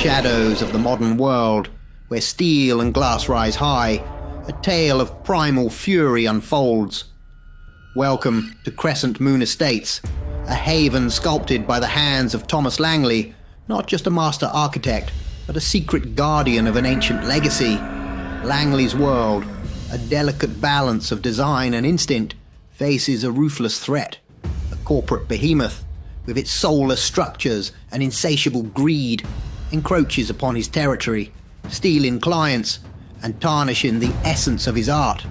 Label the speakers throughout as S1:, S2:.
S1: shadows of the modern world, where steel and glass rise high, a tale of primal fury unfolds. Welcome to Crescent Moon Estates, a haven sculpted by the hands of Thomas Langley, not just a master architect, but a secret guardian of an ancient legacy. Langley's world, a delicate balance of design and instinct, faces a ruthless threat. A corporate behemoth, with its soulless structures and insatiable greed, encroaches upon his territory, stealing clients and tarnishing the essence of his art.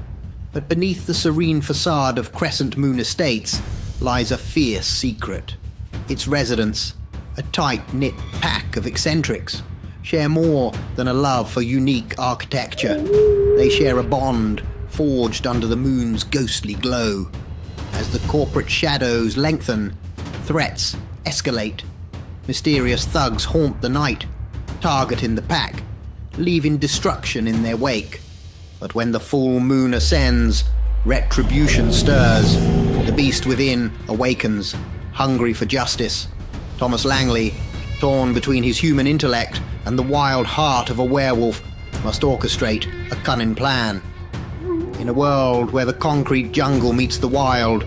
S1: But beneath the serene facade of Crescent Moon Estates lies a fierce secret. Its residents, a tight-knit pack of eccentrics, share more than a love for unique architecture. They share a bond forged under the moon's ghostly glow. As the corporate shadows lengthen, threats escalate. Mysterious thugs haunt the night, targeting the pack, leaving destruction in their wake. But when the full moon ascends, retribution stirs. The beast within awakens, hungry for justice. Thomas Langley, torn between his human intellect and the wild heart of a werewolf, must orchestrate a cunning plan. In a world where the concrete jungle meets the wild,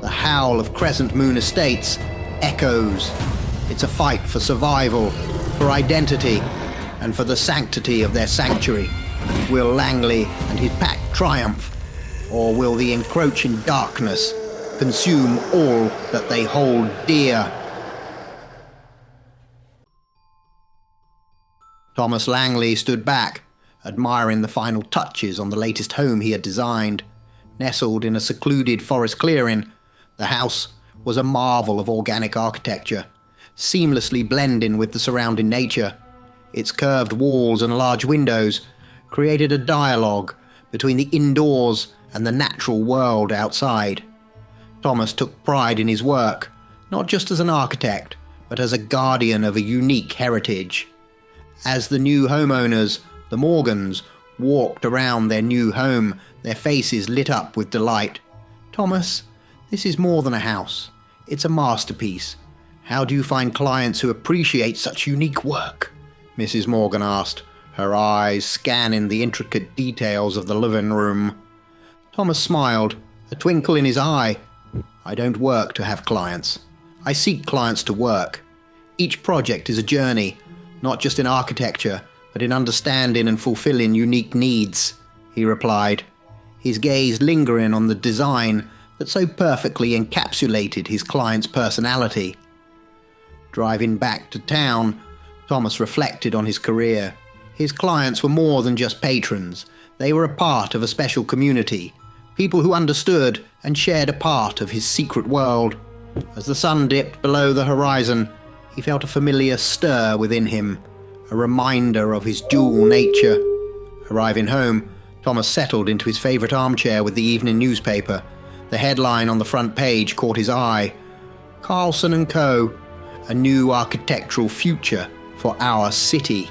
S1: the howl of Crescent Moon Estates echoes. It's a fight for survival, for identity, and for the sanctity of their sanctuary. Will Langley and his pack triumph, or will the encroaching darkness consume all that they hold dear? Thomas Langley stood back, admiring the final touches on the latest home he had designed. Nestled in a secluded forest clearing, the house was a marvel of organic architecture, seamlessly blending with the surrounding nature. Its curved walls and large windows created a dialogue between the indoors and the natural world outside. Thomas took pride in his work, not just as an architect, but as a guardian of a unique heritage. As the new homeowners, the Morgans, walked around their new home, their faces lit up with delight. "Thomas, this is more than a house. It's a masterpiece. How do you find clients who appreciate such unique work?" Mrs. Morgan asked, her eyes scanning the intricate details of the living room. Thomas smiled, a twinkle in his eye. "I don't work to have clients. I seek clients to work. Each project is a journey, not just in architecture, but in understanding and fulfilling unique needs," he replied, his gaze lingering on the design that so perfectly encapsulated his client's personality. Driving back to town, Thomas reflected on his career. His clients were more than just patrons. They were a part of a special community, people who understood and shared a part of his secret world. As the sun dipped below the horizon, he felt a familiar stir within him, a reminder of his dual nature. Arriving home, Thomas settled into his favorite armchair with the evening newspaper. The headline on the front page caught his eye. "Carlson & Co., a new architectural future for our city."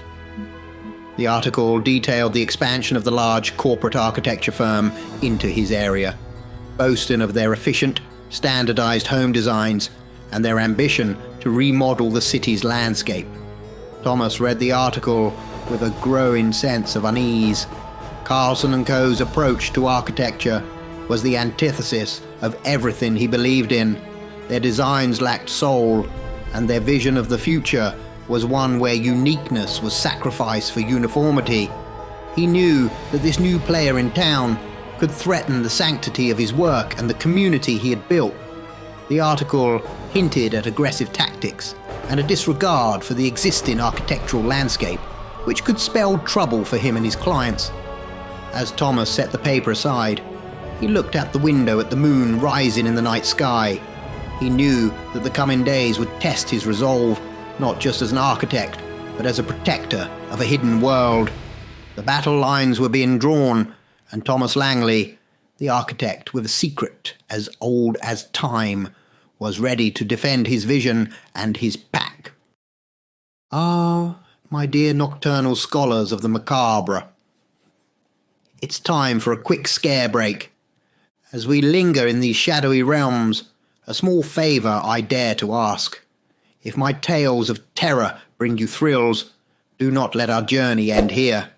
S1: The article detailed the expansion of the large corporate architecture firm into his area, boasting of their efficient, standardized home designs and their ambition to remodel the city's landscape. Thomas read the article with a growing sense of unease. Carlson & Co.'s approach to architecture was the antithesis of everything he believed in. Their designs lacked soul, and their vision of the future was one where uniqueness was sacrificed for uniformity. He knew that this new player in town could threaten the sanctity of his work and the community he had built. The article hinted at aggressive tactics and a disregard for the existing architectural landscape, which could spell trouble for him and his clients. As Thomas set the paper aside, he looked out the window at the moon rising in the night sky. He knew that the coming days would test his resolve, not just as an architect, but as a protector of a hidden world. The battle lines were being drawn, and Thomas Langley, the architect with a secret as old as time, was ready to defend his vision and his pack. Ah, my dear nocturnal scholars of the macabre, it's time for a quick scare break. As we linger in these shadowy realms, a small favour I dare to ask. If my tales of terror bring you thrills, Do not let our journey end here.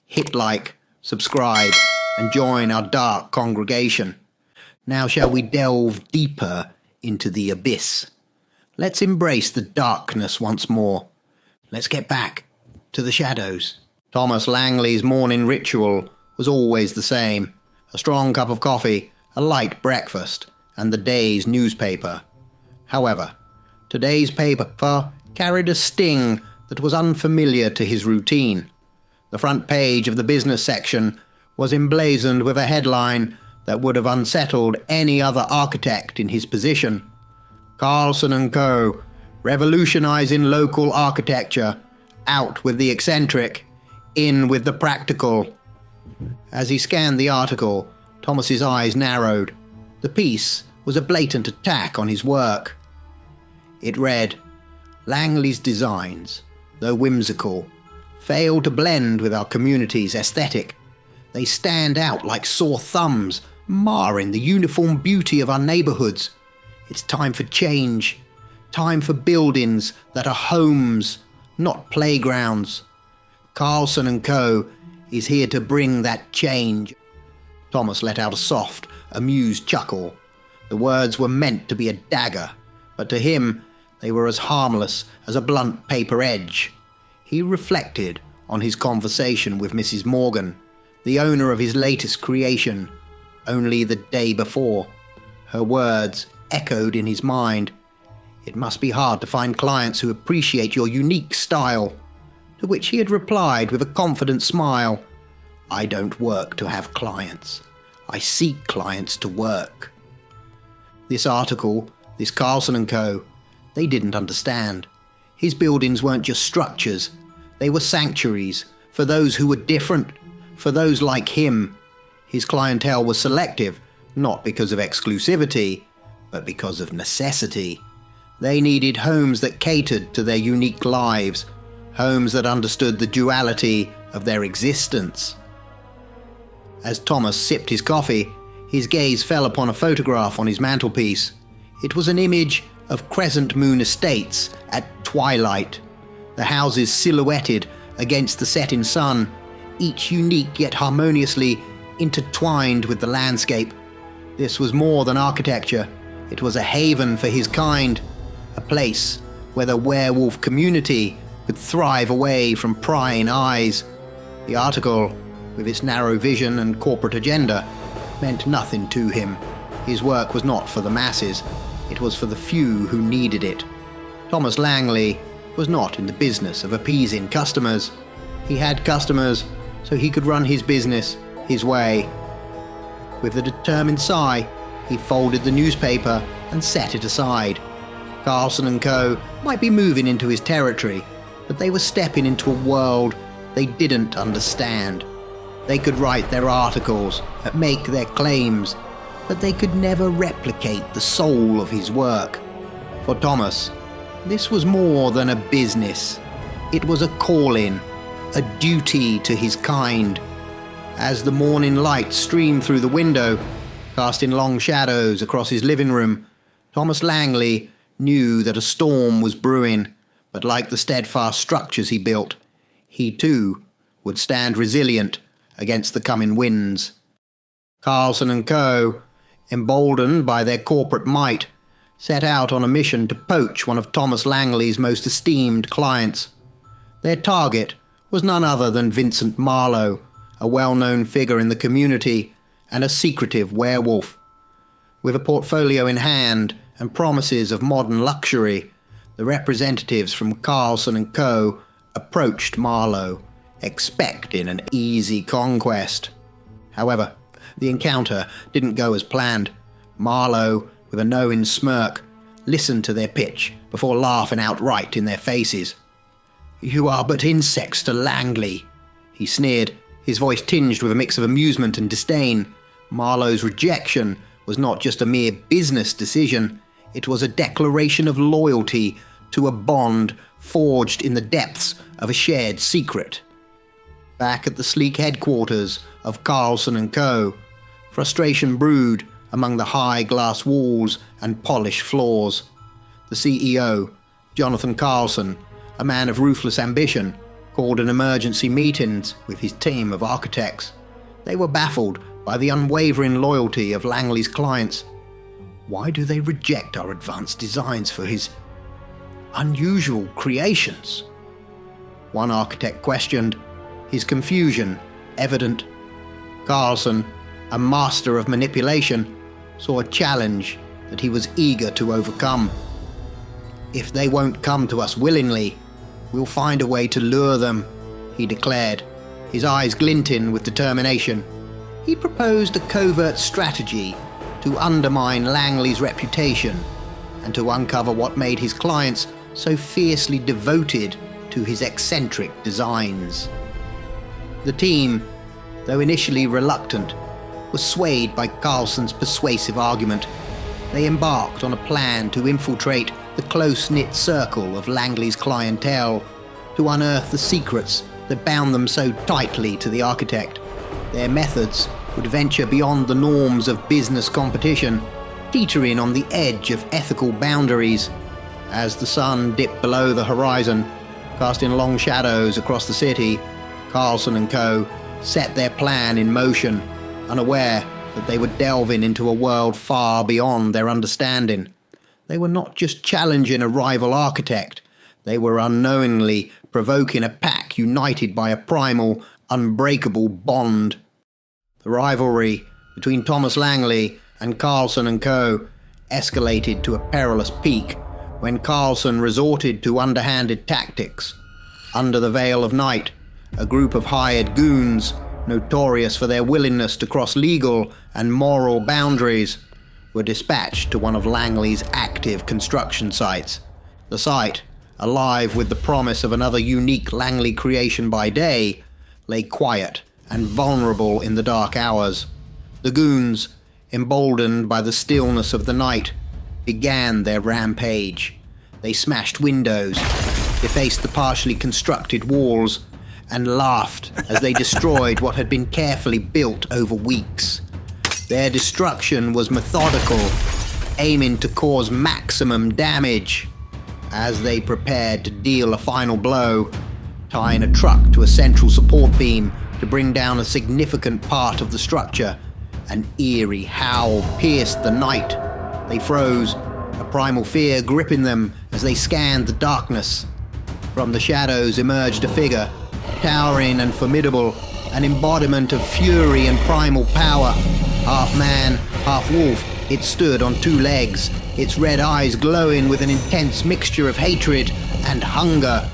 S1: Hit like, subscribe, and join our dark congregation. Now shall we delve deeper into the abyss. Let's embrace the darkness once more. Let's get back to the shadows. Thomas Langley's morning ritual was always the same. A strong cup of coffee, a light breakfast, and the day's newspaper. However, today's paper carried a sting that was unfamiliar to his routine. The front page of the business section was emblazoned with a headline that would have unsettled any other architect in his position. Carlson & Co., revolutionizing local architecture, out with the eccentric, in with the practical. As he scanned the article, Thomas's eyes narrowed. The piece was a blatant attack on his work. It read, "Langley's designs, though whimsical, fail to blend with our community's aesthetic. They stand out like sore thumbs, marring the uniform beauty of our neighborhoods. It's time for change, time for buildings that are homes, not playgrounds. Carlson & Co. is here to bring that change." Thomas let out a soft, amused chuckle. The words were meant to be a dagger, but to him they were as harmless as a blunt paper edge. He reflected on his conversation with Mrs. Morgan, the owner of his latest creation, only the day before. Her words echoed in his mind. "It must be hard to find clients who appreciate your unique style." To which he had replied with a confident smile, "I don't work to have clients. I seek clients to work." This article, this Carlson & Co., they didn't understand. His buildings weren't just structures. They were sanctuaries for those who were different, for those like him. His clientele was selective, not because of exclusivity, but because of necessity. They needed homes that catered to their unique lives, homes that understood the duality of their existence. As Thomas sipped his coffee, his gaze fell upon a photograph on his mantelpiece. It was an image of Crescent Moon Estates at twilight, the houses silhouetted against the setting sun, each unique yet harmoniously intertwined with the landscape. This was more than architecture. It was a haven for his kind, a place where the werewolf community could thrive away from prying eyes. The article, with its narrow vision and corporate agenda, meant nothing to him. His work was not for the masses. It was for the few who needed it. Thomas Langley was not in the business of appeasing customers. He had customers so he could run his business his way. With a determined sigh, he folded the newspaper and set it aside. Carlson & Co. might be moving into his territory, but they were stepping into a world they didn't understand. They could write their articles, make their claims, but they could never replicate the soul of his work. For Thomas, this was more than a business. It was a calling, a duty to his kind. As the morning light streamed through the window, casting long shadows across his living room, Thomas Langley knew that a storm was brewing, but like the steadfast structures he built, he too would stand resilient against the coming winds. Carlson & Co., emboldened by their corporate might, set out on a mission to poach one of Thomas Langley's most esteemed clients. Their target was none other than Vincent Marlowe, a well-known figure in the community and a secretive werewolf. With a portfolio in hand and promises of modern luxury, the representatives from Carlson & Co. approached Marlowe, expecting an easy conquest. However, the encounter didn't go as planned. Marlowe, with a knowing smirk, listened to their pitch before laughing outright in their faces. "You are but insects to Langley," he sneered, his voice tinged with a mix of amusement and disdain. Marlowe's rejection was not just a mere business decision, it was a declaration of loyalty to a bond forged in the depths of a shared secret. Back at the sleek headquarters of Carlson & Co., frustration brewed among the high glass walls and polished floors. The CEO, Jonathan Carlson, a man of ruthless ambition, called an emergency meeting with his team of architects. They were baffled by the unwavering loyalty of Langley's clients. Why do they reject our advanced designs for his unusual creations? One architect questioned, his confusion evident. Carlson, a master of manipulation, saw a challenge that he was eager to overcome. If they won't come to us willingly, we'll find a way to lure them, he declared, his eyes glinting with determination. He proposed a covert strategy to undermine Langley's reputation and to uncover what made his clients so fiercely devoted to his eccentric designs. The team, though initially reluctant, was swayed by Carlson's persuasive argument. They embarked on a plan to infiltrate the close-knit circle of Langley's clientele, to unearth the secrets that bound them so tightly to the architect. Their methods would venture beyond the norms of business competition, teetering on the edge of ethical boundaries. As the sun dipped below the horizon, casting long shadows across the city, Carlson and Co. set their plan in motion, unaware that they were delving into a world far beyond their understanding. They were not just challenging a rival architect, they were unknowingly provoking a pack united by a primal, unbreakable bond. The rivalry between Thomas Langley and Carlson and Co. escalated to a perilous peak when Carlson resorted to underhanded tactics. Under the veil of night, a group of hired goons, notorious for their willingness to cross legal and moral boundaries, were dispatched to one of Langley's active construction sites. The site, alive with the promise of another unique Langley creation by day, lay quiet and vulnerable in the dark hours. The goons, emboldened by the stillness of the night, began their rampage. They smashed windows, defaced the partially constructed walls, and laughed as they destroyed what had been carefully built over weeks. Their destruction was methodical, aiming to cause maximum damage. As they prepared to deal a final blow, tying a truck to a central support beam to bring down a significant part of the structure, an eerie howl pierced the night. They froze, a primal fear gripping them as they scanned the darkness. From the shadows emerged a figure, towering and formidable, an embodiment of fury and primal power. Half man, half wolf, it stood on two legs, its red eyes glowing with an intense mixture of hatred and hunger.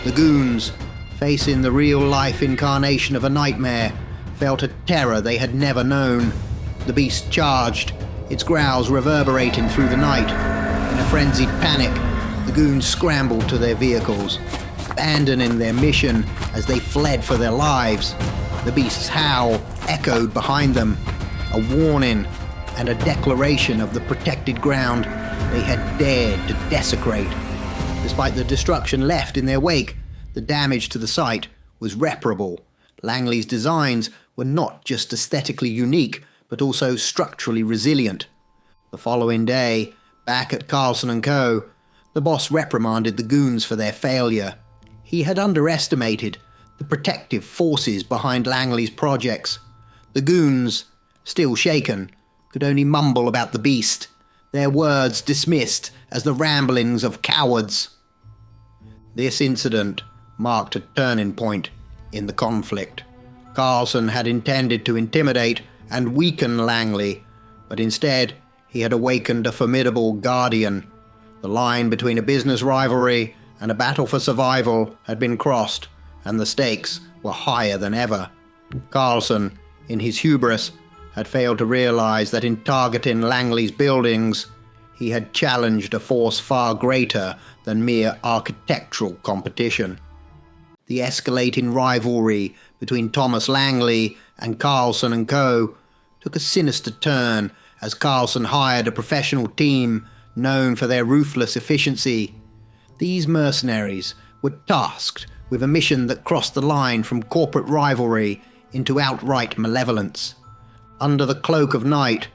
S1: The goons, facing the real-life incarnation of a nightmare, felt a terror they had never known. The beast charged, its growls reverberating through the night. In a frenzied panic, the goons scrambled to their vehicles, abandoning their mission as they fled for their lives. The beast's howl echoed behind them, a warning and a declaration of the protected ground they had dared to desecrate. Despite the destruction left in their wake, the damage to the site was reparable. Langley's designs were not just aesthetically unique, but also structurally resilient. The following day, back at Carlson & Co., the boss reprimanded the goons for their failure. He had underestimated the protective forces behind Langley's projects. The goons, still shaken, could only mumble about the beast, their words dismissed as the ramblings of cowards. This incident marked a turning point in the conflict. Carlson had intended to intimidate and weaken Langley, but instead he had awakened a formidable guardian. The line between a business rivalry and a battle for survival had been crossed, and the stakes were higher than ever. Carlson, in his hubris, had failed to realize that in targeting Langley's buildings, he had challenged a force far greater than mere architectural competition. The escalating rivalry between Thomas Langley and Carlson & Co. took a sinister turn as Carlson hired a professional team known for their ruthless efficiency. These mercenaries were tasked with a mission that crossed the line from corporate rivalry into outright malevolence. Under the cloak of night,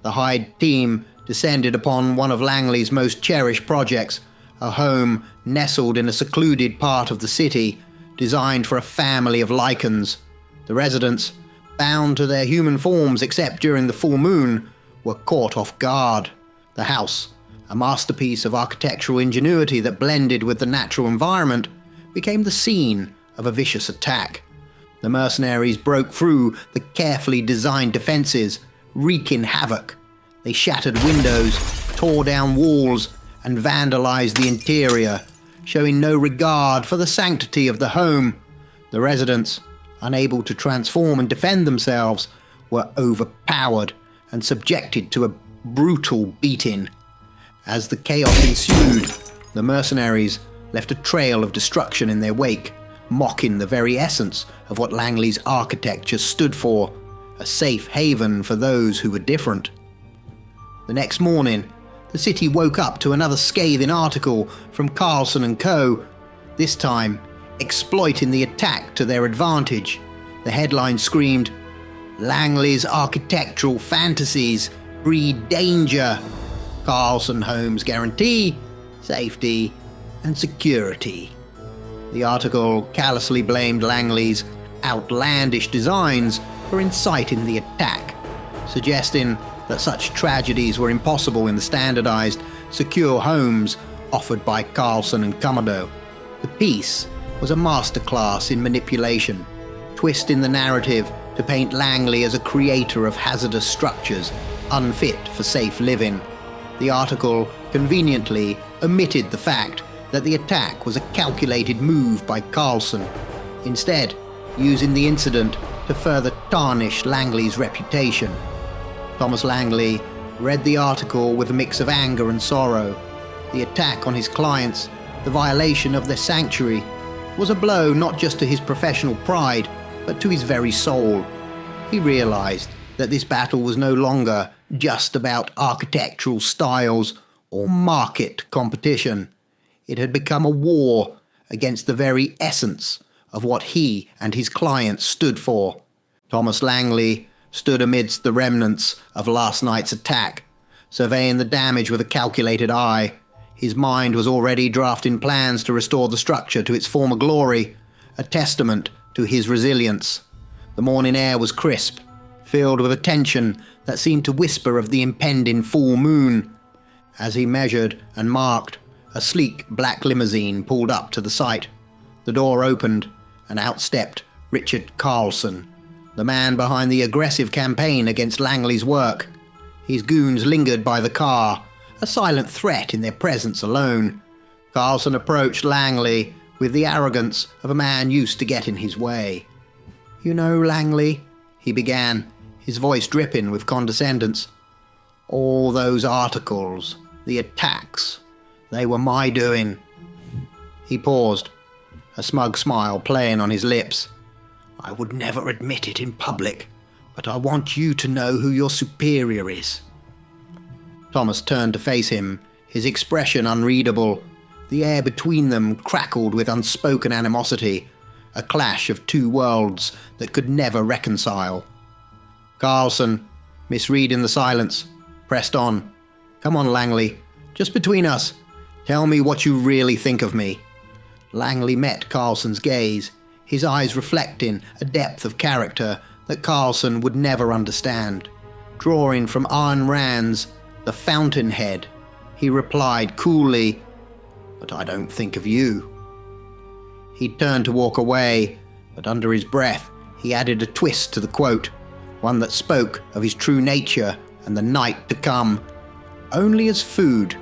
S1: the hired team descended upon one of Langley's most cherished projects, a home nestled in a secluded part of the city, designed for a family of lichens. The residents, bound to their human forms except during the full moon, were caught off guard. The house, a masterpiece of architectural ingenuity that blended with the natural environment, became the scene of a vicious attack. The mercenaries broke through the carefully designed defenses, wreaking havoc. They shattered windows, tore down walls, and vandalized the interior, showing no regard for the sanctity of the home. The residents, unable to transform and defend themselves, were overpowered and subjected to a brutal beating. As the chaos ensued, the mercenaries left a trail of destruction in their wake, mocking the very essence of what Langley's architecture stood for, a safe haven for those who were different. The next morning, the city woke up to another scathing article from Carlson and Co., this time exploiting the attack to their advantage. The headline screamed, "Langley's architectural fantasies breed danger. Carlson homes guarantee safety and security." The article callously blamed Langley's outlandish designs for inciting the attack, suggesting that such tragedies were impossible in the standardized, secure homes offered by Carlson and Commodore. The piece was a masterclass in manipulation, twisting the narrative to paint Langley as a creator of hazardous structures unfit for safe living. The article conveniently omitted the fact that the attack was a calculated move by Carlson, instead using the incident to further tarnish Langley's reputation. Thomas Langley read the article with a mix of anger and sorrow. The attack on his clients, the violation of their sanctuary, was a blow not just to his professional pride, but to his very soul. He realized that this battle was no longer just about architectural styles or market competition. It had become a war against the very essence of what he and his clients stood for. Thomas Langley stood amidst the remnants of last night's attack, surveying the damage with a calculated eye. His mind was already drafting plans to restore the structure to its former glory, a testament to his resilience. The morning air was crisp, filled with a tension that seemed to whisper of the impending full moon. As he measured and marked, a sleek black limousine pulled up to the site. The door opened, and out stepped Richard Carlson, the man behind the aggressive campaign against Langley's work. His goons lingered by the car, a silent threat in their presence alone. Carlson approached Langley with the arrogance of a man used to get in his way. "You know, Langley," he began, his voice dripping with condescendence, "all those articles, the attacks, they were my doing." He paused, a smug smile playing on his lips. "I would never admit it in public, but I want you to know who your superior is." Thomas turned to face him, his expression unreadable. The air between them crackled with unspoken animosity, a clash of two worlds that could never reconcile. Carlson, misreading the silence, pressed on. "Come on, Langley, just between us, tell me what you really think of me." Langley met Carlson's gaze, his eyes reflecting a depth of character that Carlson would never understand. Drawing from Ayn Rand's The Fountainhead, he replied coolly, "But I don't think of you." He turned to walk away, but under his breath he added a twist to the quote, one that spoke of his true nature and the night to come. "Only as food."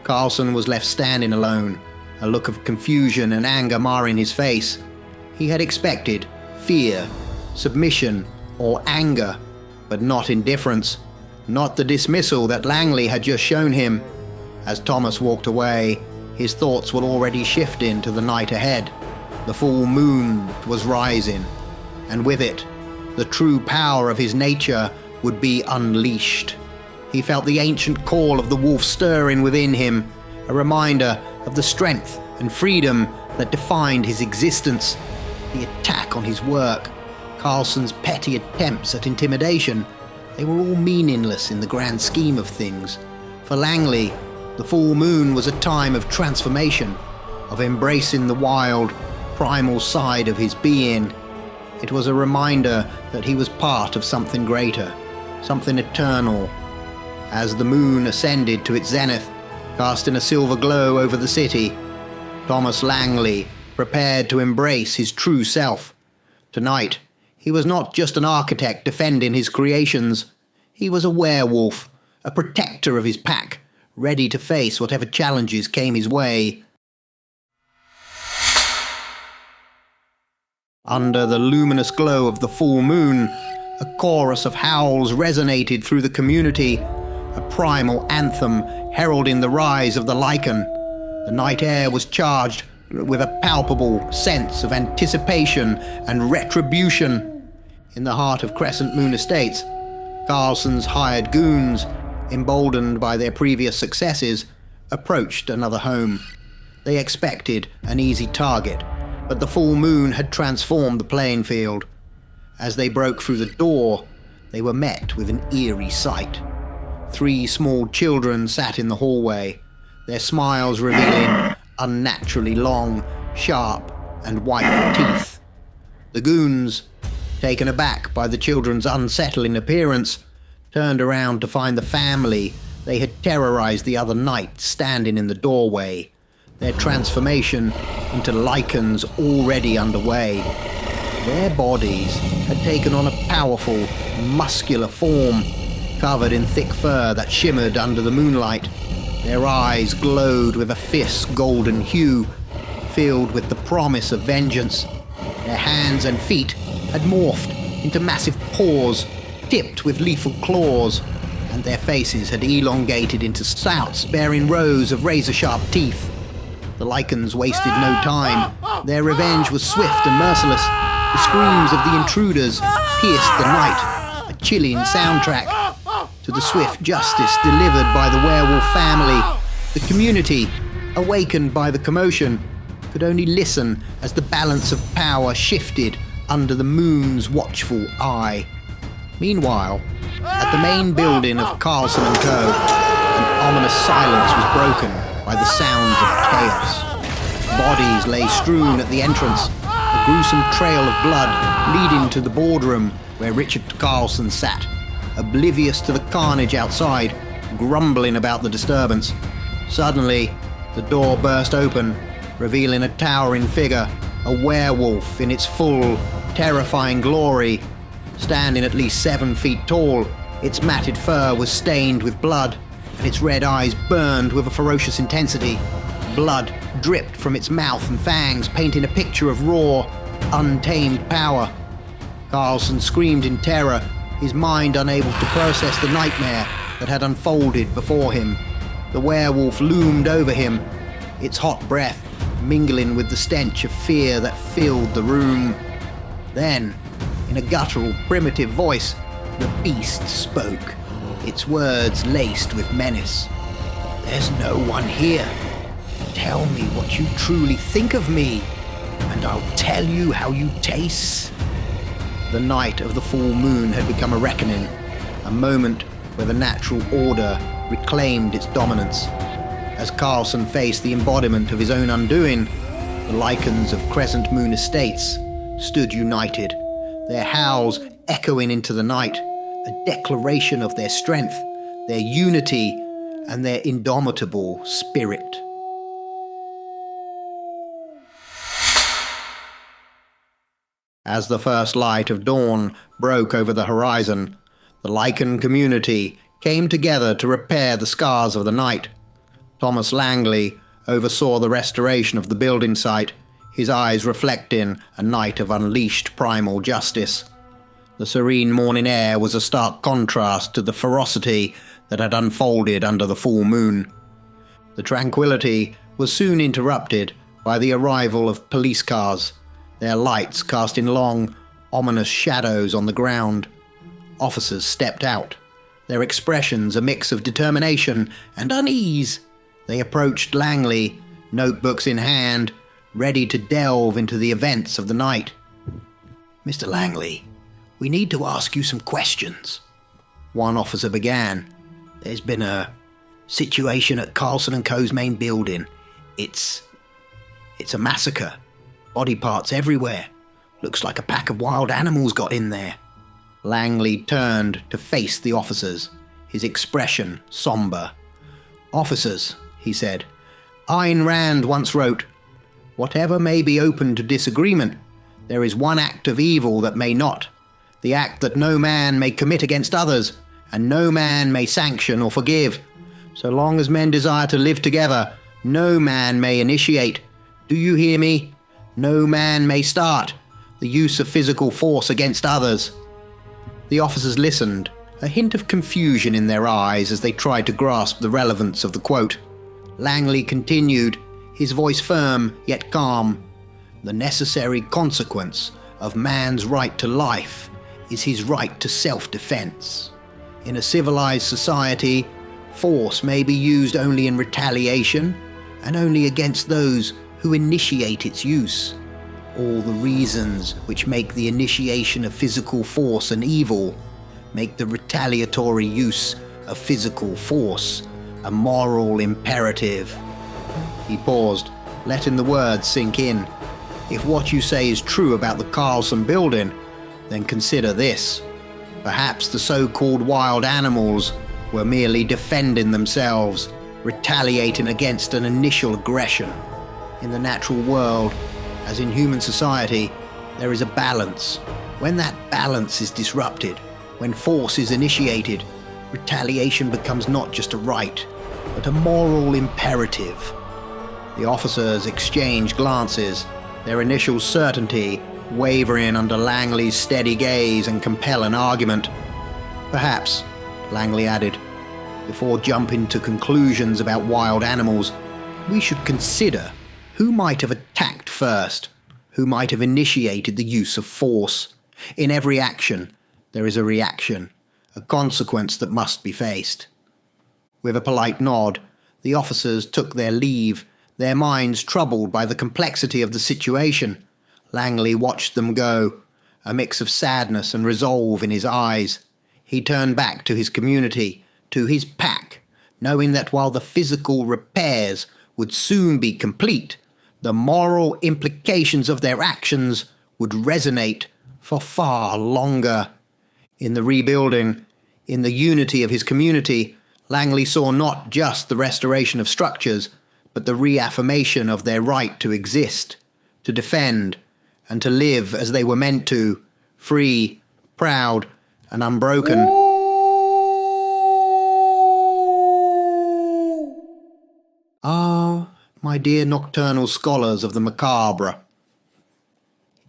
S1: Carlson was left standing alone, a look of confusion and anger marring his face. He had expected fear, submission, or anger, but not indifference, not the dismissal that Langley had just shown him. As Thomas walked away, his thoughts were already shifting to the night ahead. The full moon was rising, and with it, the true power of his nature would be unleashed. He felt the ancient call of the wolf stirring within him, a reminder of the strength and freedom that defined his existence. The attack on his work, Carlson's petty attempts at intimidation, they were all meaningless in the grand scheme of things. For Langley, the full moon was a time of transformation, of embracing the wild, primal side of his being. It was a reminder that he was part of something greater, something eternal. As the moon ascended to its zenith, casting a silver glow over the city, Thomas Langley prepared to embrace his true self. Tonight, he was not just an architect defending his creations. He was a werewolf, a protector of his pack, ready to face whatever challenges came his way. Under the luminous glow of the full moon, a chorus of howls resonated through the community, a primal anthem heralding the rise of the lichen. The night air was charged with a palpable sense of anticipation and retribution. In the heart of Crescent Moon Estates, Carlson's hired goons, emboldened by their previous successes, approached another home. They expected an easy target, but the full moon had transformed the playing field. As they broke through the door, they were met with an eerie sight. 3 small children sat in the hallway, their smiles revealing unnaturally long, sharp, and white teeth. The goons, taken aback by the children's unsettling appearance, turned around to find the family they had terrorized the other night standing in the doorway, their transformation into lichens already underway. Their bodies had taken on a powerful, muscular form, covered in thick fur that shimmered under the moonlight. Their eyes glowed with a fierce golden hue, filled with the promise of vengeance. Their hands and feet had morphed into massive paws, tipped with lethal claws, and their faces had elongated into snouts bearing rows of razor-sharp teeth. The lichens wasted no time. Their revenge was swift and merciless. The screams of the intruders pierced the night, a chilling soundtrack to the swift justice delivered by the werewolf family. The community, awakened by the commotion, could only listen as the balance of power shifted under the moon's watchful eye. Meanwhile, at the main building of Carlson & Co., an ominous silence was broken by the sounds of chaos. Bodies lay strewn at the entrance, a gruesome trail of blood leading to the boardroom where Richard Carlson sat, oblivious to the carnage outside, grumbling about the disturbance. Suddenly, the door burst open, revealing a towering figure, a werewolf in its full, terrifying glory. Standing at least 7 feet tall, its matted fur was stained with blood, and its red eyes burned with a ferocious intensity. Blood dripped from its mouth and fangs, painting a picture of raw, untamed power. Carlson screamed in terror, his mind unable to process the nightmare that had unfolded before him. The werewolf loomed over him, its hot breath mingling with the stench of fear that filled the room. Then, in a guttural, primitive voice, the beast spoke, its words laced with menace. "There's no one here. Tell me what you truly think of me, and I'll tell you how you taste." The night of the full moon had become a reckoning, a moment where the natural order reclaimed its dominance. As Carlson faced the embodiment of his own undoing, the lichens of Crescent Moon Estates stood united, their howls echoing into the night, a declaration of their strength, their unity, and their indomitable spirit. As the first light of dawn broke over the horizon, the lichen community came together to repair the scars of the night. Thomas Langley oversaw the restoration of the building site, his eyes reflecting a night of unleashed primal justice. The serene morning air was a stark contrast to the ferocity that had unfolded under the full moon. The tranquility was soon interrupted by the arrival of police cars, their lights casting long, ominous shadows on the ground. Officers stepped out, their expressions a mix of determination and unease. They approached Langley, notebooks in hand, ready to delve into the events of the night. "Mr. Langley, we need to ask you some questions," one officer began. "There's been a situation at Carlson & Co.'s main building. It's a massacre Body parts everywhere. Looks like a pack of wild animals got in there. Langley turned to face the officers, his expression somber. "Officers," he said, "Ayn Rand once wrote, 'Whatever may be open to disagreement, there is one act of evil that may not, the act that no man may commit against others, and no man may sanction or forgive. So long as men desire to live together, no man may initiate. Do you hear me? No man may start the use of physical force against others.'" The officers listened, a hint of confusion in their eyes as they tried to grasp the relevance of the quote. Langley continued, his voice firm yet calm. "The necessary consequence of man's right to life is his right to self-defense. In a civilized society, force may be used only in retaliation and only against those who initiate its use. All the reasons which make the initiation of physical force an evil make the retaliatory use of physical force a moral imperative." He paused, letting the words sink in. "If what you say is true about the Carlson building, then consider this. Perhaps the so-called wild animals were merely defending themselves, retaliating against an initial aggression. In the natural world, as in human society, there is a balance. When that balance is disrupted, when force is initiated, retaliation becomes not just a right, but a moral imperative." The officers exchanged glances, their initial certainty wavering under Langley's steady gaze and compelling argument. "Perhaps," Langley added, "before jumping to conclusions about wild animals, we should consider who might have attacked first, who might have initiated the use of force. In every action, there is a reaction, a consequence that must be faced." With a polite nod, the officers took their leave, their minds troubled by the complexity of the situation. Langley watched them go, a mix of sadness and resolve in his eyes. He turned back to his community, to his pack, knowing that while the physical repairs would soon be complete, the moral implications of their actions would resonate for far longer. In the rebuilding, in the unity of his community, Langley saw not just the restoration of structures, but the reaffirmation of their right to exist, to defend, and to live as they were meant to, free, proud, and unbroken. Ah, my dear nocturnal scholars of the macabre.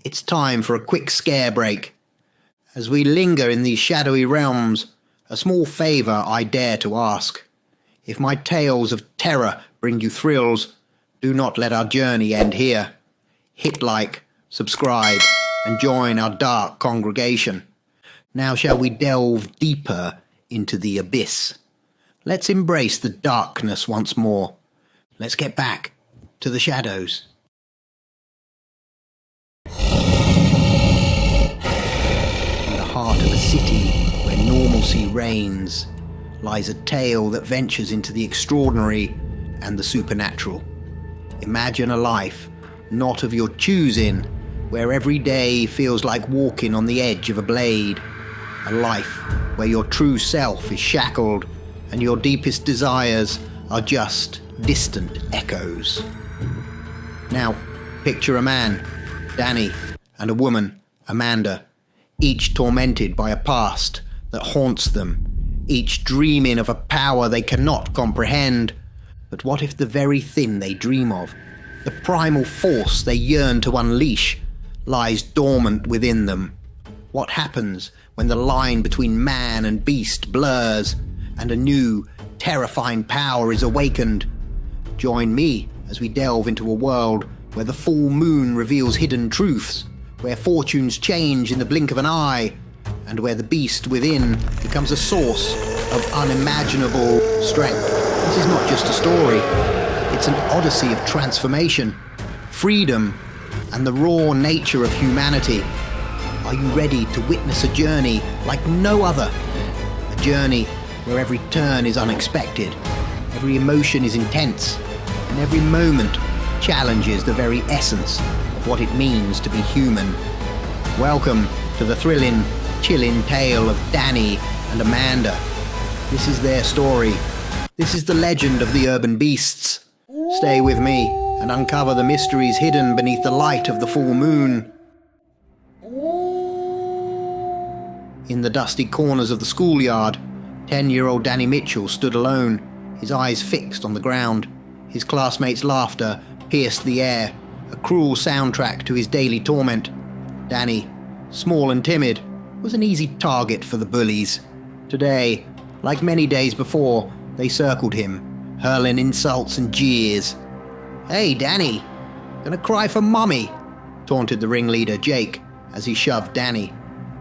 S1: It's time for a quick scare break. As we linger in these shadowy realms, a small favour I dare to ask. If my tales of terror bring you thrills, do not let our journey end here. Hit like, subscribe, and join our dark congregation. Now shall we delve deeper into the abyss. Let's embrace the darkness once more. Let's get back to the shadows. In the heart of a city where normalcy reigns lies a tale that ventures into the extraordinary and the supernatural. Imagine a life not of your choosing, where every day feels like walking on the edge of a blade. A life where your true self is shackled and your deepest desires are just distant echoes. Now, picture a man, Danny, and a woman, Amanda, each tormented by a past that haunts them, each dreaming of a power they cannot comprehend. But what if the very thing they dream of, the primal force they yearn to unleash, lies dormant within them? What happens when the line between man and beast blurs and a new, terrifying power is awakened? Join me as we delve into a world where the full moon reveals hidden truths, where fortunes change in the blink of an eye, and where the beast within becomes a source of unimaginable strength. This is not just a story, it's an odyssey of transformation, freedom, and the raw nature of humanity. Are you ready to witness a journey like no other? A journey where every turn is unexpected, every emotion is intense, and every moment challenges the very essence of what it means to be human. Welcome to the thrilling, chilling tale of Danny and Amanda. This is their story. This is the legend of the urban beasts. Stay with me and uncover the mysteries hidden beneath the light of the full moon. In the dusty corners of the schoolyard, 10-year-old Danny Mitchell stood alone, his eyes fixed on the ground. His classmates' laughter pierced the air, a cruel soundtrack to his daily torment. Danny, small and timid, was an easy target for the bullies. Today, like many days before, they circled him, hurling insults and jeers. "Hey, Danny, gonna cry for Mummy?" taunted the ringleader, Jake, as he shoved Danny.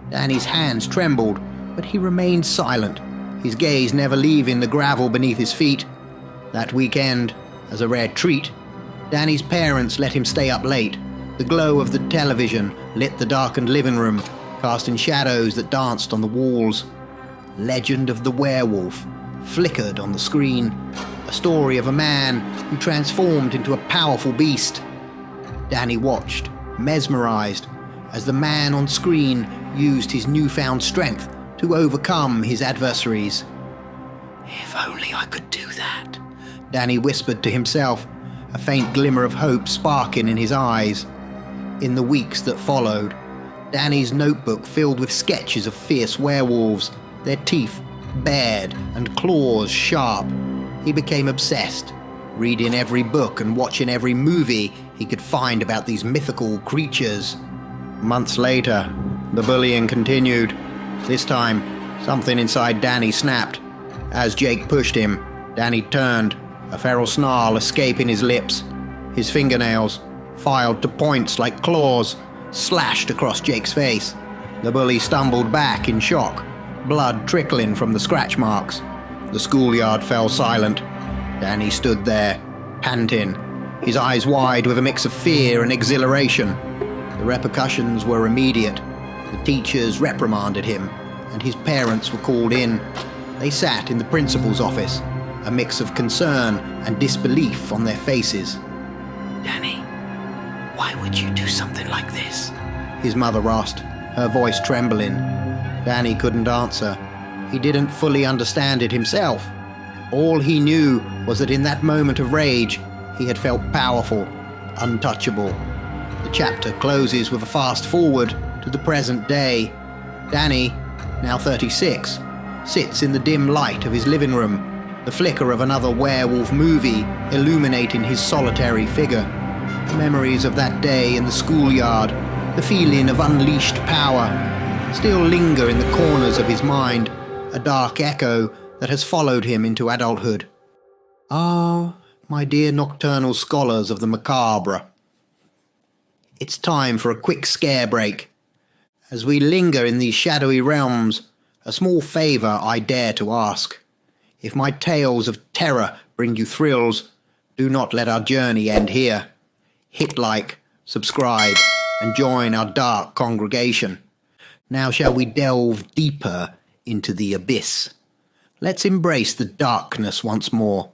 S1: Danny's hands trembled, but he remained silent, his gaze never leaving the gravel beneath his feet. That weekend, as a rare treat, Danny's parents let him stay up late. The glow of the television lit the darkened living room, casting shadows that danced on the walls. Legend of the Werewolf flickered on the screen, a story of a man who transformed into a powerful beast. Danny watched, mesmerized, as the man on screen used his newfound strength to overcome his adversaries. "If only I could do that," Danny whispered to himself, a faint glimmer of hope sparking in his eyes. In the weeks that followed, Danny's notebook filled with sketches of fierce werewolves, their teeth bared and claws sharp. He became obsessed, reading every book and watching every movie he could find about these mythical creatures. Months later, the bullying continued. This time, something inside Danny snapped. As Jake pushed him, Danny turned, a feral snarl escaping his lips. His fingernails, filed to points like claws, slashed across Jake's face. The bully stumbled back in shock, blood trickling from the scratch marks. The schoolyard fell silent. Danny stood there, panting, his eyes wide with a mix of fear and exhilaration. The repercussions were immediate. The teachers reprimanded him, and his parents were called in. They sat in the principal's office, a mix of concern and disbelief on their faces. "Danny, why would you do something like this?" his mother asked, her voice trembling. Danny couldn't answer. He didn't fully understand it himself. All he knew was that in that moment of rage, he had felt powerful, untouchable. The chapter closes with a fast forward to the present day. Danny, now 36, sits in the dim light of his living room, the flicker of another werewolf movie illuminating his solitary figure. The memories of that day in the schoolyard, the feeling of unleashed power, still linger in the corners of his mind, a dark echo that has followed him into adulthood. Ah, my dear nocturnal scholars of the macabre. It's time for a quick scare break. As we linger in these shadowy realms, a small favour I dare to ask. If my tales of terror bring you thrills, do not let our journey end here. Hit like, subscribe, and join our dark congregation. Now shall we delve deeper into the abyss. Let's embrace the darkness once more.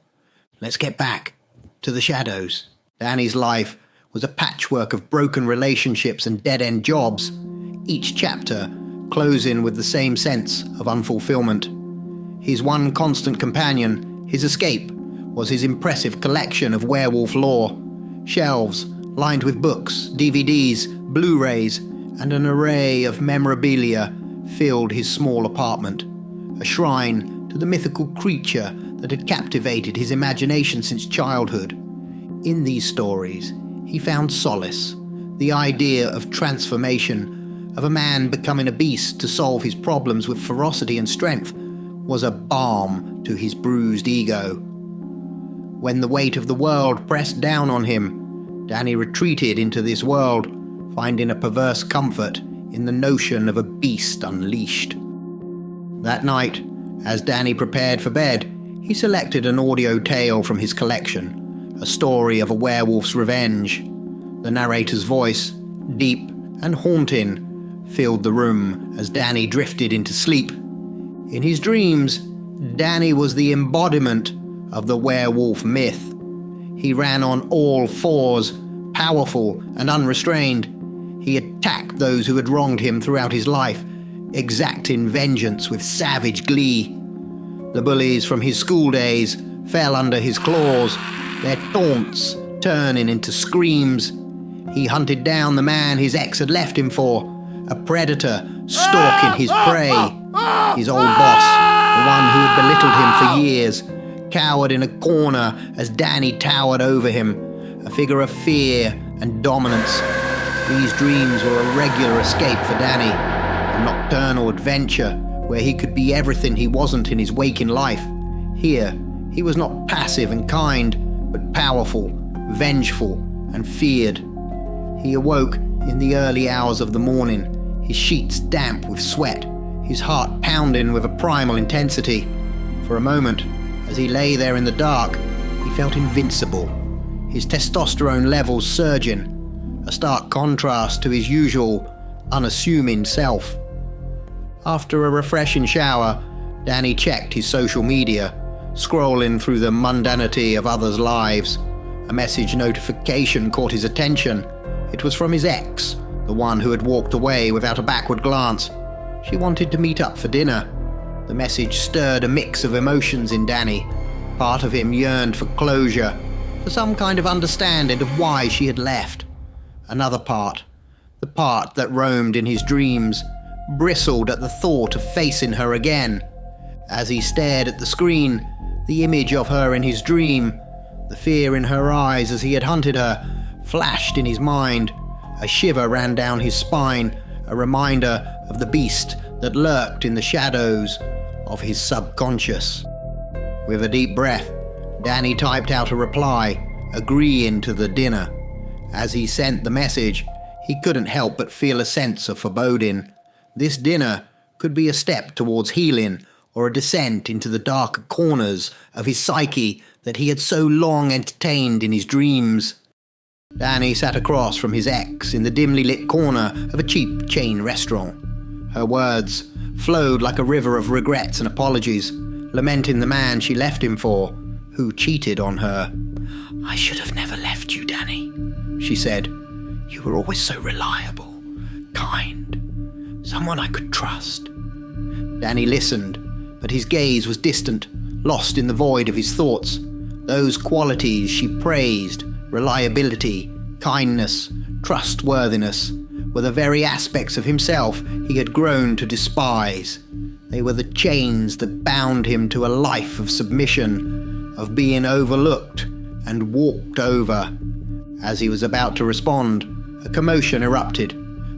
S1: Let's get back to the shadows. Danny's life was a patchwork of broken relationships and dead-end jobs, each chapter closing with the same sense of unfulfillment. His one constant companion, his escape, was his impressive collection of werewolf lore. Shelves lined with books, DVDs, Blu-rays, and an array of memorabilia filled his small apartment, a shrine to the mythical creature that had captivated his imagination since childhood. In these stories, he found solace, the idea of transformation, of a man becoming a beast to solve his problems with ferocity and strength, was a balm to his bruised ego. When the weight of the world pressed down on him, Danny retreated into this world, finding a perverse comfort in the notion of a beast unleashed. That night, as Danny prepared for bed, he selected an audio tale from his collection, a story of a werewolf's revenge. The narrator's voice, deep and haunting, filled the room as Danny drifted into sleep. In his dreams, Danny was the embodiment of the werewolf myth. He ran on all fours, Powerful and unrestrained, he attacked those who had wronged him throughout his life, exacting vengeance with savage glee. The bullies from his school days fell under his claws, their taunts turning into screams. He hunted down the man his ex had left him for, a predator stalking his prey. His old boss, the one who had belittled him for years, cowered in a corner as Danny towered over him, a figure of fear and dominance. These dreams were a regular escape for Danny, a nocturnal adventure where he could be everything he wasn't in his waking life. Here, he was not passive and kind, but powerful, vengeful, and feared. He awoke in the early hours of the morning, his sheets damp with sweat, his heart pounding with a primal intensity. For a moment, as he lay there in the dark, he felt invincible, his testosterone levels surging, a stark contrast to his usual, unassuming self. After a refreshing shower, Danny checked his social media, scrolling through the mundanity of others' lives. A message notification caught his attention. It was from his ex, the one who had walked away without a backward glance. She wanted to meet up for dinner. The message stirred a mix of emotions in Danny. Part of him yearned for closure, for some kind of understanding of why she had left. Another part, the part that roamed in his dreams, bristled at the thought of facing her again. As he stared at the screen, the image of her in his dream, the fear in her eyes as he had hunted her, flashed in his mind. A shiver ran down his spine, a reminder of the beast that lurked in the shadows of his subconscious. With a deep breath, Danny typed out a reply, agreeing to the dinner. As he sent the message, he couldn't help but feel a sense of foreboding. This dinner could be a step towards healing, or a descent into the darker corners of his psyche that he had so long entertained in his dreams. Danny sat across from his ex in the dimly lit corner of a cheap chain restaurant. Her words flowed like a river of regrets and apologies, lamenting the man she left him for, who cheated on her. "I should have never left you, Danny," she said. "You were always so reliable, kind, someone I could trust." Danny listened, but his gaze was distant, lost in the void of his thoughts. Those qualities she praised, reliability, kindness, trustworthiness, were the very aspects of himself he had grown to despise. They were the chains that bound him to a life of submission, of being overlooked and walked over. As he was about to respond, a commotion erupted.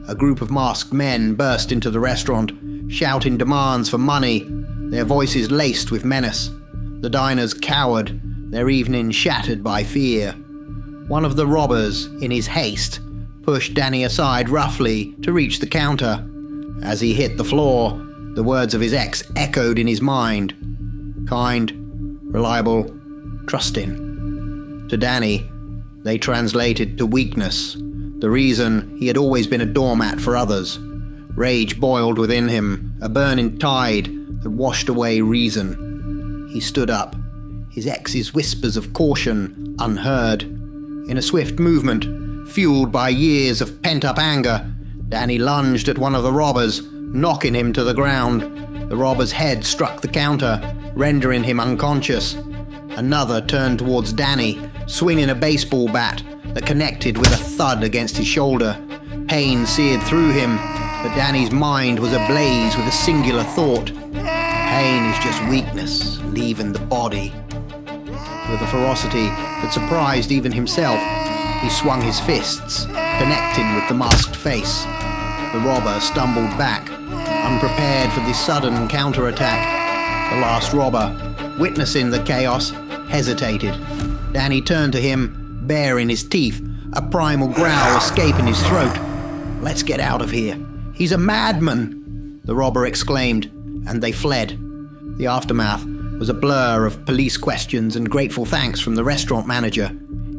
S1: A group of masked men burst into the restaurant, shouting demands for money, their voices laced with menace. The diners cowered, their evening shattered by fear. One of the robbers, in his haste, pushed Danny aside roughly to reach the counter. As he hit the floor, the words of his ex echoed in his mind. Kind, reliable, trusting. To Danny, they translated to weakness, the reason he had always been a doormat for others. Rage boiled within him, a burning tide that washed away reason. He stood up, his ex's whispers of caution unheard. In a swift movement, fueled by years of pent-up anger, Danny lunged at one of the robbers, knocking him to the ground. The robber's head struck the counter, rendering him unconscious. Another turned towards Danny, swinging a baseball bat that connected with a thud against his shoulder. Pain seared through him, but Danny's mind was ablaze with a singular thought. Pain is just weakness, leaving the body. With a ferocity that surprised even himself, he swung his fists, connecting with the masked face. The robber stumbled back, unprepared for this sudden counterattack. The last robber, witnessing the chaos, hesitated. Danny turned to him, baring his teeth, a primal growl escaping his throat. "Let's get out of here. He's a madman!" the robber exclaimed, and they fled. The aftermath was a blur of police questions and grateful thanks from the restaurant manager.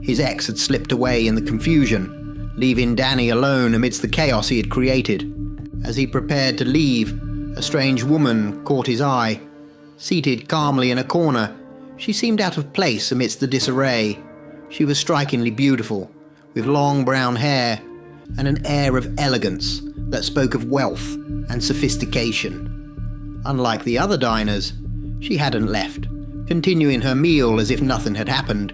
S1: His ex had slipped away in the confusion, leaving Danny alone amidst the chaos he had created. As he prepared to leave, a strange woman caught his eye. Seated calmly in a corner, she seemed out of place amidst the disarray. She was strikingly beautiful, with long brown hair and an air of elegance that spoke of wealth and sophistication. Unlike the other diners, she hadn't left, continuing her meal as if nothing had happened.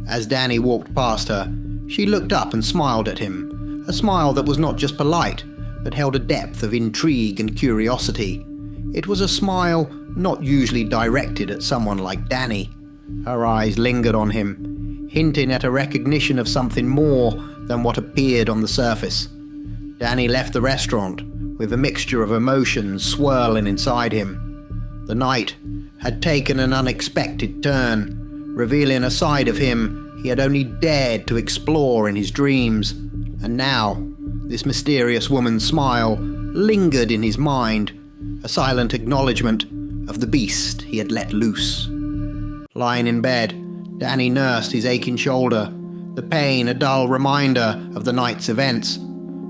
S1: As Danny walked past her, she looked up and smiled at him, a smile that was not just polite, but held a depth of intrigue and curiosity. It was a smile not usually directed at someone like Danny. Her eyes lingered on him, hinting at a recognition of something more than what appeared on the surface. Danny left the restaurant with a mixture of emotions swirling inside him. The night had taken an unexpected turn, revealing a side of him he had only dared to explore in his dreams. And now, this mysterious woman's smile lingered in his mind, a silent acknowledgement of the beast he had let loose. Lying in bed, Danny nursed his aching shoulder, the pain a dull reminder of the night's events.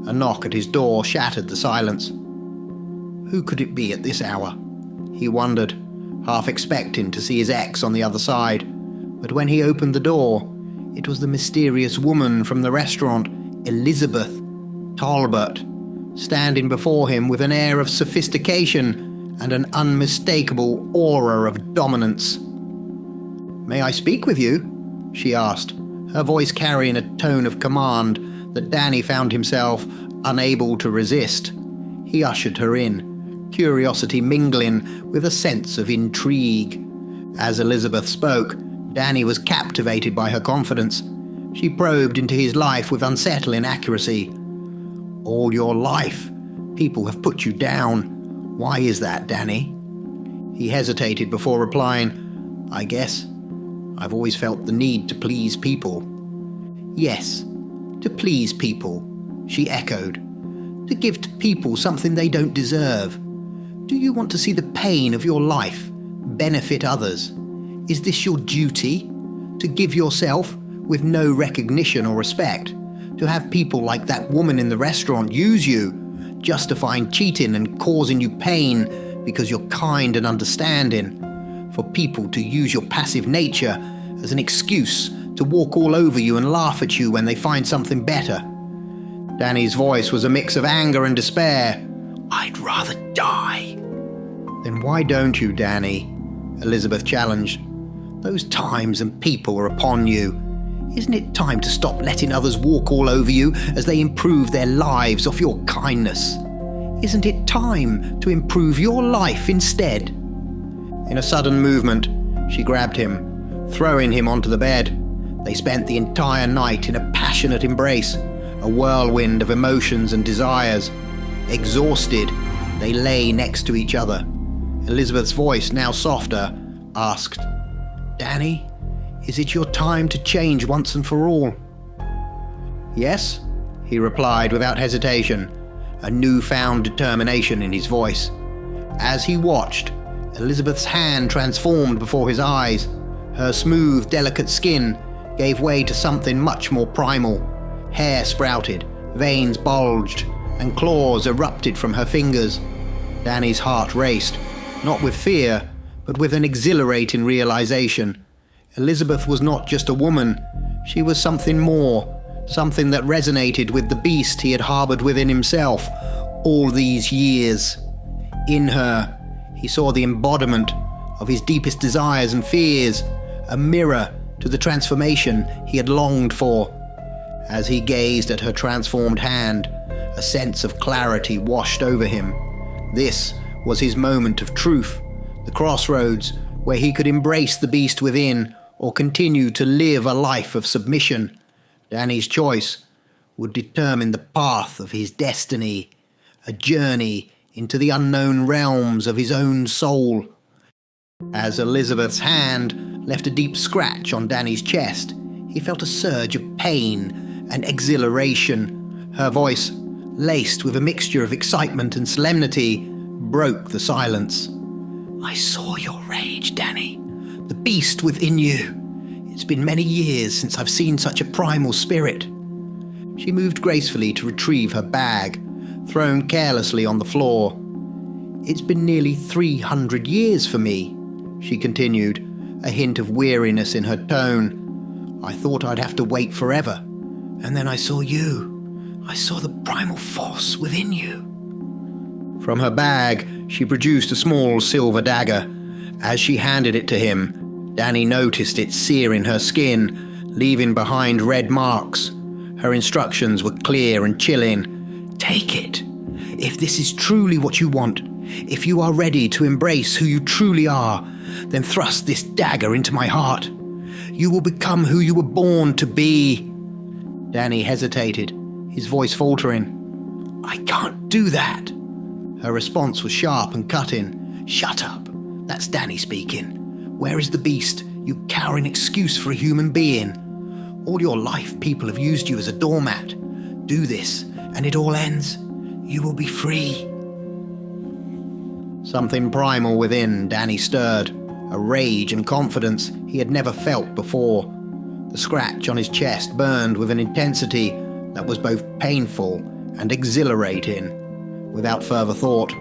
S1: A knock at his door shattered the silence. Who could it be at this hour? He wondered, half expecting to see his ex on the other side. But when he opened the door, it was the mysterious woman from the restaurant, Elizabeth Talbot, standing before him with an air of sophistication and an unmistakable aura of dominance. "May I speak with you?" she asked, her voice carrying a tone of command that Danny found himself unable to resist. He ushered her in, curiosity mingling with a sense of intrigue. As Elizabeth spoke, Danny was captivated by her confidence. She probed into his life with unsettling accuracy. "All your life, people have put you down. Why is that, Danny?" He hesitated before replying, "I guess I've always felt the need to please people." "Yes, to please people," she echoed. "To give to people something they don't deserve. Do you want to see the pain of your life benefit others? Is this your duty? To give yourself with no recognition or respect? To have people like that woman in the restaurant use you, justifying cheating and causing you pain because you're kind and understanding? For people to use your passive nature as an excuse to walk all over you and laugh at you when they find something better?" Danny's voice was a mix of anger and despair. "I'd rather die." "Then why don't you, Danny?" Elizabeth challenged. "Those times and people are upon you. Isn't it time to stop letting others walk all over you as they improve their lives off your kindness? Isn't it time to improve your life instead?" In a sudden movement, she grabbed him, throwing him onto the bed. They spent the entire night in a passionate embrace, a whirlwind of emotions and desires. Exhausted, they lay next to each other. Elizabeth's voice, now softer, asked, "Danny, is it your time to change once and for all?" "Yes," he replied without hesitation, a newfound determination in his voice. As he watched, Elizabeth's hand transformed before his eyes. Her smooth, delicate skin gave way to something much more primal. Hair sprouted, veins bulged, and claws erupted from her fingers. Danny's heart raced, not with fear, but with an exhilarating realization. Elizabeth was not just a woman, she was something more, something that resonated with the beast he had harbored within himself all these years. In her, he saw the embodiment of his deepest desires and fears, a mirror to the transformation he had longed for. As he gazed at her transformed hand, a sense of clarity washed over him. This was his moment of truth, the crossroads where he could embrace the beast within or continue to live a life of submission. Danny's choice would determine the path of his destiny, a journey into the unknown realms of his own soul. As Elizabeth's hand left a deep scratch on Danny's chest, he felt a surge of pain and exhilaration. Her voice, laced with a mixture of excitement and solemnity, broke the silence. "I saw your rage, Danny, the beast within you. It's been many years since I've seen such a primal spirit." She moved gracefully to retrieve her bag, thrown carelessly on the floor. "It's been nearly 300 years for me," she continued, a hint of weariness in her tone. "I thought I'd have to wait forever. And then I saw you. I saw the primal force within you." From her bag, she produced a small silver dagger. As she handed it to him, Danny noticed it searing her skin, leaving behind red marks. Her instructions were clear and chilling. "Take it. If this is truly what you want, if you are ready to embrace who you truly are, then thrust this dagger into my heart. You will become who you were born to be." Danny hesitated, his voice faltering. "I can't do that." Her response was sharp and cutting. "Shut up. That's Danny speaking. Where is the beast, you cowering excuse for a human being? All your life people have used you as a doormat. Do this, and it all ends. You will be free." Something primal within Danny stirred, a rage and confidence he had never felt before. The scratch on his chest burned with an intensity that was both painful and exhilarating. Without further thought,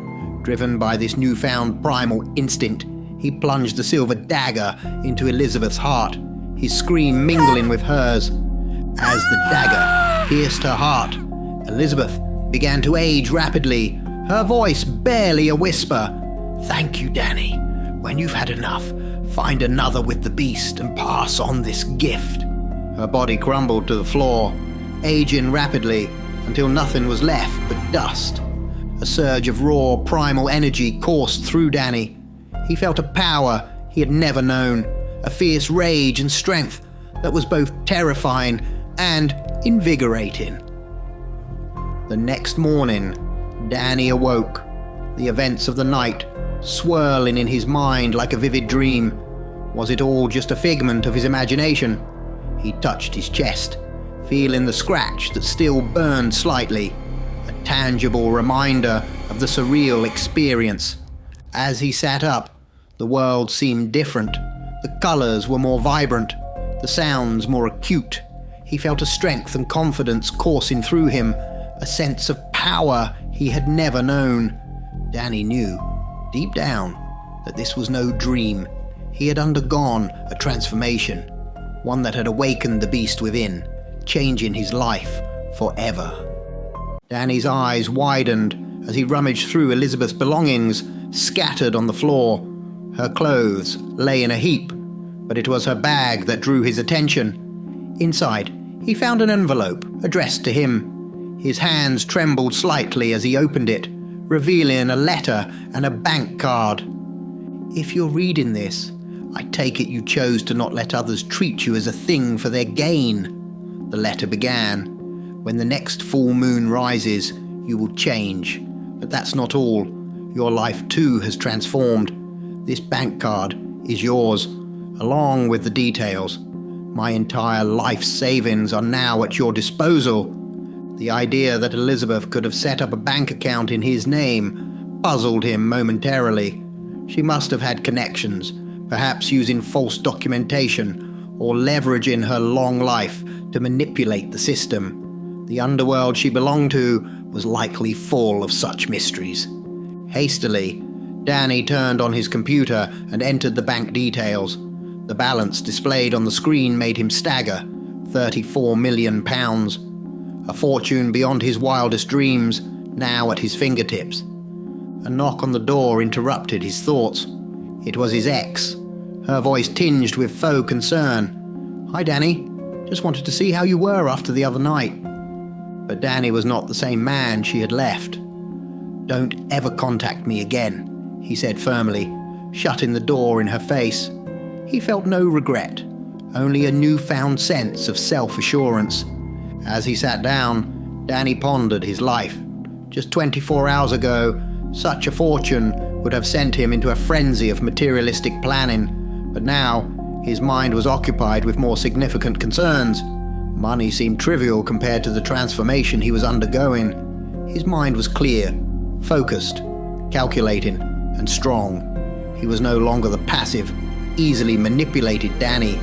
S1: driven by this newfound primal instinct, he plunged the silver dagger into Elizabeth's heart, his scream mingling with hers. As the dagger pierced her heart, Elizabeth began to age rapidly, her voice barely a whisper. "Thank you, Danny. When you've had enough, find another with the beast and pass on this gift." Her body crumbled to the floor, aging rapidly until nothing was left but dust. A surge of raw, primal energy coursed through Danny. He felt a power he had never known, a fierce rage and strength that was both terrifying and invigorating. The next morning, Danny awoke, the events of the night swirling in his mind like a vivid dream. Was it all just a figment of his imagination? He touched his chest, feeling the scratch that still burned slightly, a tangible reminder of the surreal experience. As he sat up, the world seemed different. The colors were more vibrant, the sounds more acute. He felt a strength and confidence coursing through him, a sense of power he had never known. Danny knew, deep down, that this was no dream. He had undergone a transformation, one that had awakened the beast within, changing his life forever. Danny's eyes widened as he rummaged through Elizabeth's belongings, scattered on the floor. Her clothes lay in a heap, but it was her bag that drew his attention. Inside, he found an envelope addressed to him. His hands trembled slightly as he opened it, revealing a letter and a bank card. "If you're reading this, I take it you chose to not let others treat you as a thing for their gain," the letter began. "When the next full moon rises, you will change. But that's not all. Your life too has transformed. This bank card is yours, along with the details. My entire life savings are now at your disposal." The idea that Elizabeth could have set up a bank account in his name puzzled him momentarily. She must have had connections, perhaps using false documentation or leveraging her long life to manipulate the system. The underworld she belonged to was likely full of such mysteries. Hastily, Danny turned on his computer and entered the bank details. The balance displayed on the screen made him stagger. £34 million. A fortune beyond his wildest dreams, now at his fingertips. A knock on the door interrupted his thoughts. It was his ex, her voice tinged with faux concern. "Hi, Danny. Just wanted to see how you were after the other night." But Danny was not the same man she had left. "Don't ever contact me again," he said firmly, shutting the door in her face. He felt no regret, only a newfound sense of self-assurance. As he sat down, Danny pondered his life. Just 24 hours ago, such a fortune would have sent him into a frenzy of materialistic planning, but now his mind was occupied with more significant concerns. Money seemed trivial compared to the transformation he was undergoing. His mind was clear, focused, calculating, and strong. He was no longer the passive, easily manipulated Danny.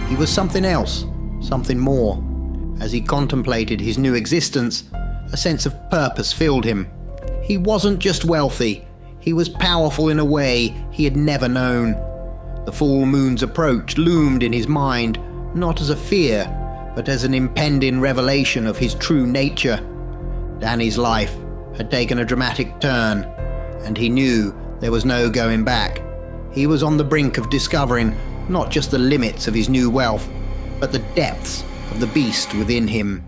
S1: He was something else, something more. As he contemplated his new existence, a sense of purpose filled him. He wasn't just wealthy, he was powerful in a way he had never known. The full moon's approach loomed in his mind, not as a fear, but as an impending revelation of his true nature. Danny's life had taken a dramatic turn, and he knew there was no going back. He was on the brink of discovering not just the limits of his new wealth, but the depths of the beast within him.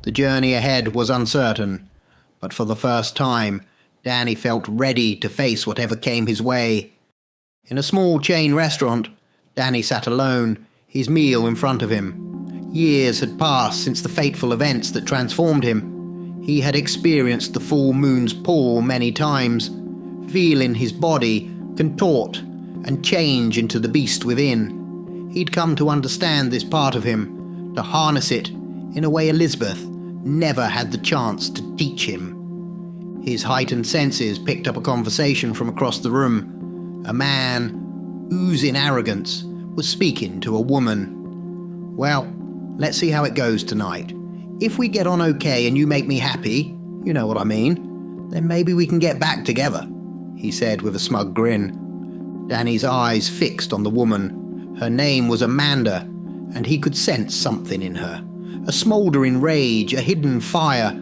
S1: The journey ahead was uncertain, but for the first time, Danny felt ready to face whatever came his way. In a small chain restaurant, Danny sat alone, his meal in front of him. Years had passed since the fateful events that transformed him. He had experienced the full moon's pull many times, feeling his body contort and change into the beast within. He'd come to understand this part of him, to harness it in a way Elizabeth never had the chance to teach him. His heightened senses picked up a conversation from across the room. A man, oozing arrogance, was speaking to a woman. "Well, let's see how it goes tonight. If we get on okay and you make me happy, you know what I mean, then maybe we can get back together," he said with a smug grin. Danny's eyes fixed on the woman. Her name was Amanda, and he could sense something in her. A smouldering rage, a hidden fire.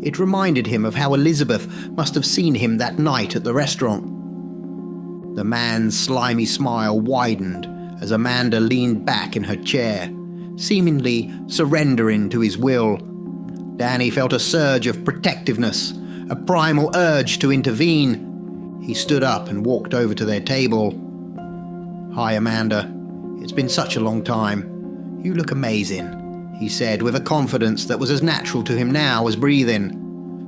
S1: It reminded him of how Elizabeth must have seen him that night at the restaurant. The man's slimy smile widened as Amanda leaned back in her chair, seemingly surrendering to his will. Danny felt a surge of protectiveness, a primal urge to intervene. He stood up and walked over to their table. "Hi, Amanda. It's been such a long time. You look amazing," he said with a confidence that was as natural to him now as breathing.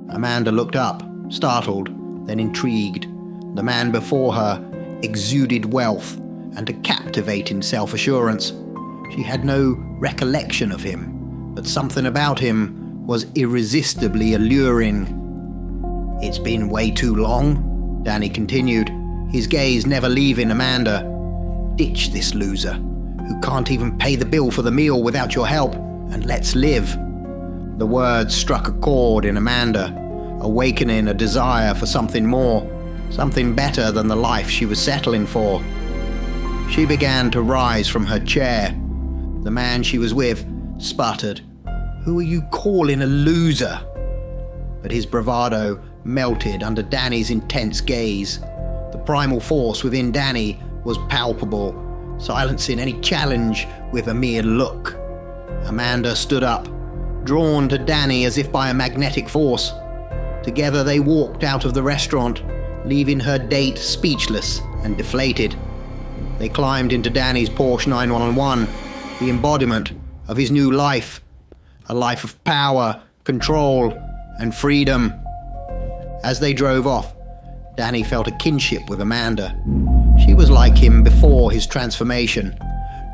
S1: Amanda looked up, startled, then intrigued. The man before her exuded wealth and a captivating self-assurance. She had no recollection of him, but something about him was irresistibly alluring. "It's been way too long," Danny continued, his gaze never leaving Amanda. "Ditch this loser, who can't even pay the bill for the meal without your help, and let's live." The words struck a chord in Amanda, awakening a desire for something more, something better than the life she was settling for. She began to rise from her chair. The man she was with sputtered, "Who are you calling a loser?" But his bravado melted under Danny's intense gaze. The primal force within Danny was palpable, silencing any challenge with a mere look. Amanda stood up, drawn to Danny as if by a magnetic force. Together they walked out of the restaurant, leaving her date speechless and deflated. They climbed into Danny's Porsche 911, the embodiment of his new life, a life of power, control, and freedom. As they drove off, Danny felt a kinship with Amanda. She was like him before his transformation,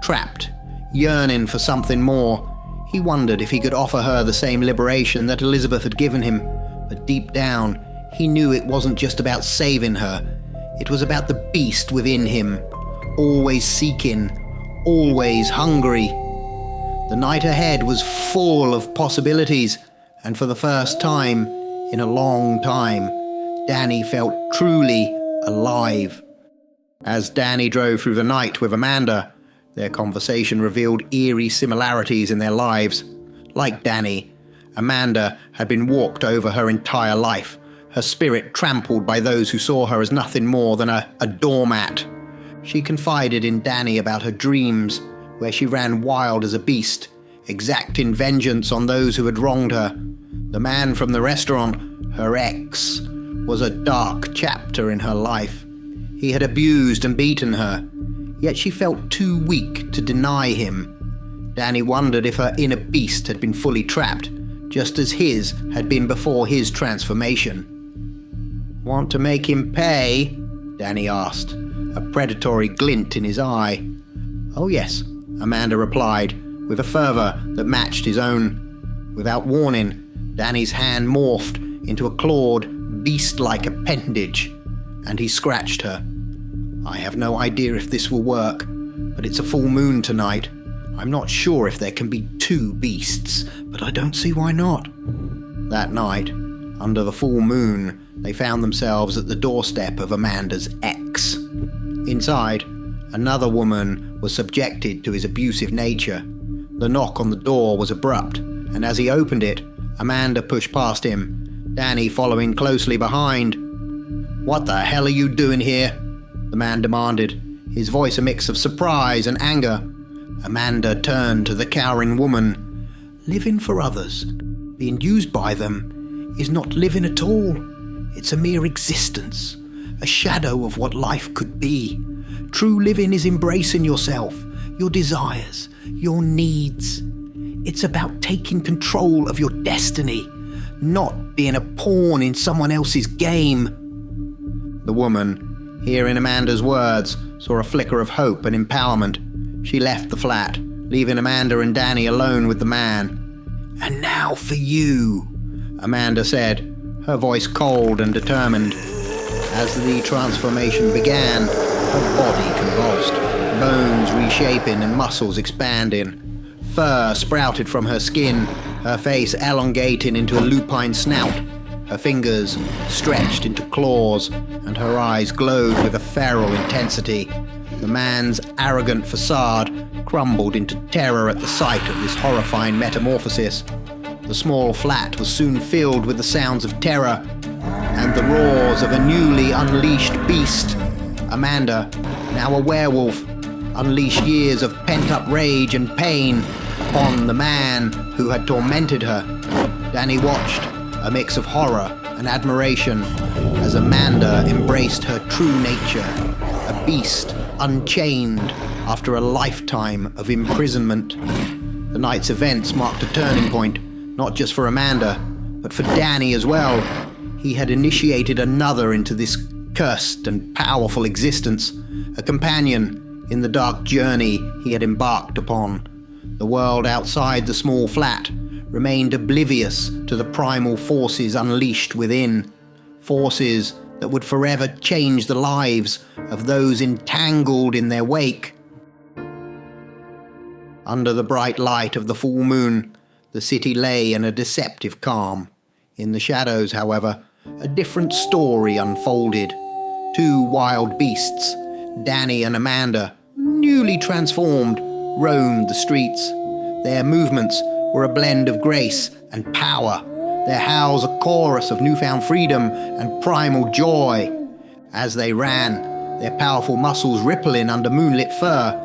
S1: trapped, yearning for something more. He wondered if he could offer her the same liberation that Elizabeth had given him, but deep down, he knew it wasn't just about saving her. It was about the beast within him, always seeking, always hungry. The night ahead was full of possibilities, and for the first time in a long time, Danny felt truly alive. As Danny drove through the night with Amanda, their conversation revealed eerie similarities in their lives. Like Danny, Amanda had been walked over her entire life, her spirit trampled by those who saw her as nothing more than a doormat. She confided in Danny about her dreams, where she ran wild as a beast, exacting vengeance on those who had wronged her. The man from the restaurant, her ex, was a dark chapter in her life. He had abused and beaten her, yet she felt too weak to deny him. Danny wondered if her inner beast had been fully trapped, just as his had been before his transformation. "Want to make him pay?" Danny asked, a predatory glint in his eye. "Oh yes," Amanda replied, with a fervor that matched his own. Without warning, Danny's hand morphed into a clawed, beast-like appendage, and he scratched her. "I have no idea if this will work, but it's a full moon tonight. I'm not sure if there can be two beasts, but I don't see why not." That night, under the full moon, they found themselves at the doorstep of Amanda's ex. Inside, another woman was subjected to his abusive nature. The knock on the door was abrupt, and as he opened it, Amanda pushed past him, Danny following closely behind. "What the hell are you doing here?" the man demanded, his voice a mix of surprise and anger. Amanda turned to the cowering woman. "Living for others, being used by them, is not living at all. It's a mere existence, a shadow of what life could be. True living is embracing yourself, your desires, your needs. It's about taking control of your destiny, not being a pawn in someone else's game." The woman, hearing Amanda's words, saw a flicker of hope and empowerment. She left the flat, leaving Amanda and Danny alone with the man. "And now for you," Amanda said, her voice cold and determined. As the transformation began, her body convulsed, bones reshaping and muscles expanding. Fur sprouted from her skin, her face elongating into a lupine snout. Her fingers stretched into claws, and her eyes glowed with a feral intensity. The man's arrogant facade crumbled into terror at the sight of this horrifying metamorphosis. The small flat was soon filled with the sounds of terror and the roars of a newly unleashed beast. Amanda, now a werewolf, unleashed years of pent-up rage and pain upon the man who had tormented her. Danny watched, a mix of horror and admiration, as Amanda embraced her true nature, a beast unchained after a lifetime of imprisonment. The night's events marked a turning point, not just for Amanda, but for Danny as well. He had initiated another into this cursed and powerful existence, a companion in the dark journey he had embarked upon. The world outside the small flat remained oblivious to the primal forces unleashed within, forces that would forever change the lives of those entangled in their wake. Under the bright light of the full moon, the city lay in a deceptive calm. In the shadows, however, a different story unfolded. Two wild beasts, Danny and Amanda, newly transformed, roamed the streets. Their movements were a blend of grace and power, their howls a chorus of newfound freedom and primal joy. As they ran, their powerful muscles rippling under moonlit fur,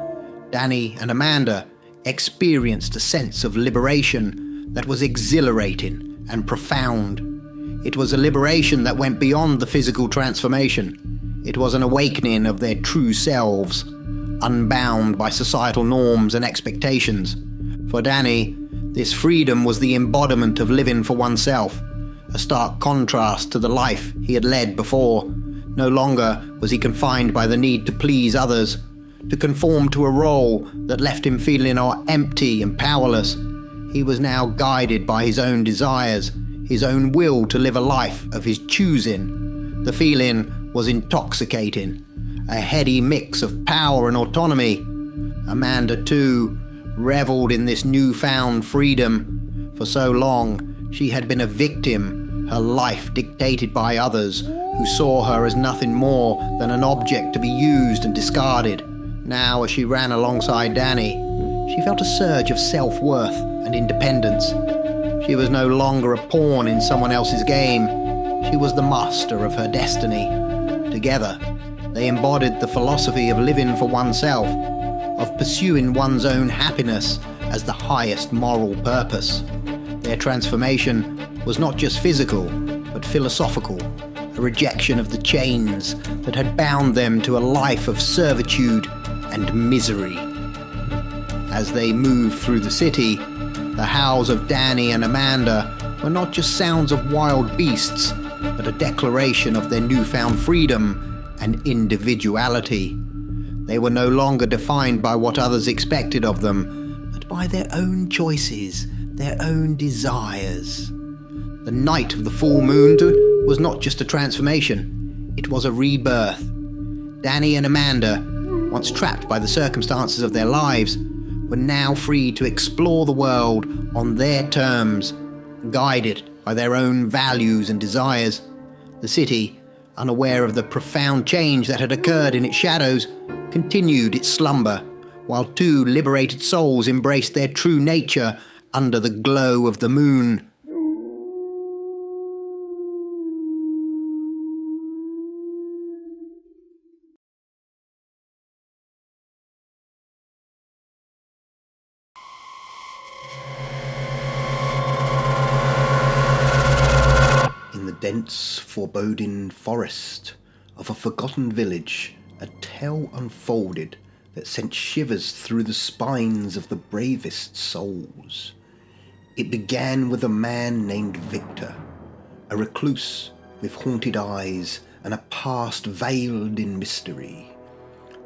S1: Danny and Amanda experienced a sense of liberation that was exhilarating and profound. It was a liberation that went beyond the physical transformation. It was an awakening of their true selves, unbound by societal norms and expectations. For Danny, this freedom was the embodiment of living for oneself, a stark contrast to the life he had led before. No longer was he confined by the need to please others, to conform to a role that left him feeling empty and powerless. He was now guided by his own desires, his own will to live a life of his choosing. The feeling was intoxicating, a heady mix of power and autonomy. Amanda, too, reveled in this newfound freedom. For so long, she had been a victim, her life dictated by others who saw her as nothing more than an object to be used and discarded. Now, as she ran alongside Danny, she felt a surge of self-worth and independence. She was no longer a pawn in someone else's game. She was the master of her destiny. Together, they embodied the philosophy of living for oneself, of pursuing one's own happiness as the highest moral purpose. Their transformation was not just physical, but philosophical, a rejection of the chains that had bound them to a life of servitude and misery. As they moved through the city, the howls of Danny and Amanda were not just sounds of wild beasts, but a declaration of their newfound freedom and individuality. They were no longer defined by what others expected of them, but by their own choices, their own desires. The night of the full moon was not just a transformation, it was a rebirth. Danny and Amanda, once trapped by the circumstances of their lives, were now free to explore the world on their terms, guided by their own values and desires. The city, unaware of the profound change that had occurred in its shadows, continued its slumber, while two liberated souls embraced their true nature under the glow of the moon. In the dense, foreboding forest of a forgotten village, a tale unfolded that sent shivers through the spines of the bravest souls. It began with a man named Victor, a recluse with haunted eyes and a past veiled in mystery.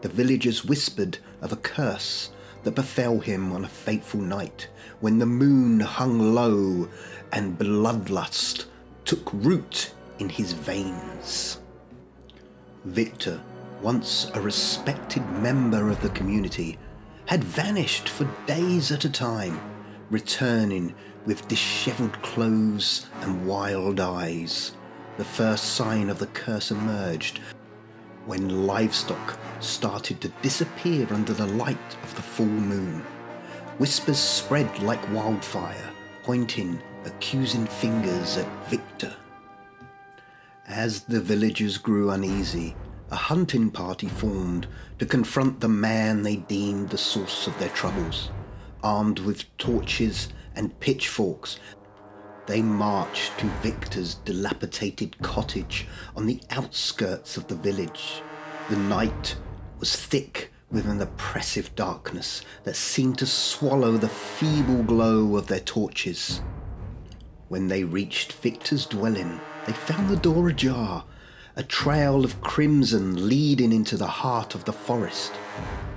S1: The villagers whispered of a curse that befell him on a fateful night when the moon hung low and bloodlust took root in his veins. Victor, once a respected member of the community, had vanished for days at a time, returning with dishevelled clothes and wild eyes. The first sign of the curse emerged when livestock started to disappear under the light of the full moon. Whispers spread like wildfire, pointing accusing fingers at Victor. As the villagers grew uneasy, a hunting party formed to confront the man they deemed the source of their troubles. Armed with torches and pitchforks, they marched to Victor's dilapidated cottage on the outskirts of the village. The night was thick with an oppressive darkness that seemed to swallow the feeble glow of their torches. When they reached Victor's dwelling, they found the door ajar, a trail of crimson leading into the heart of the forest.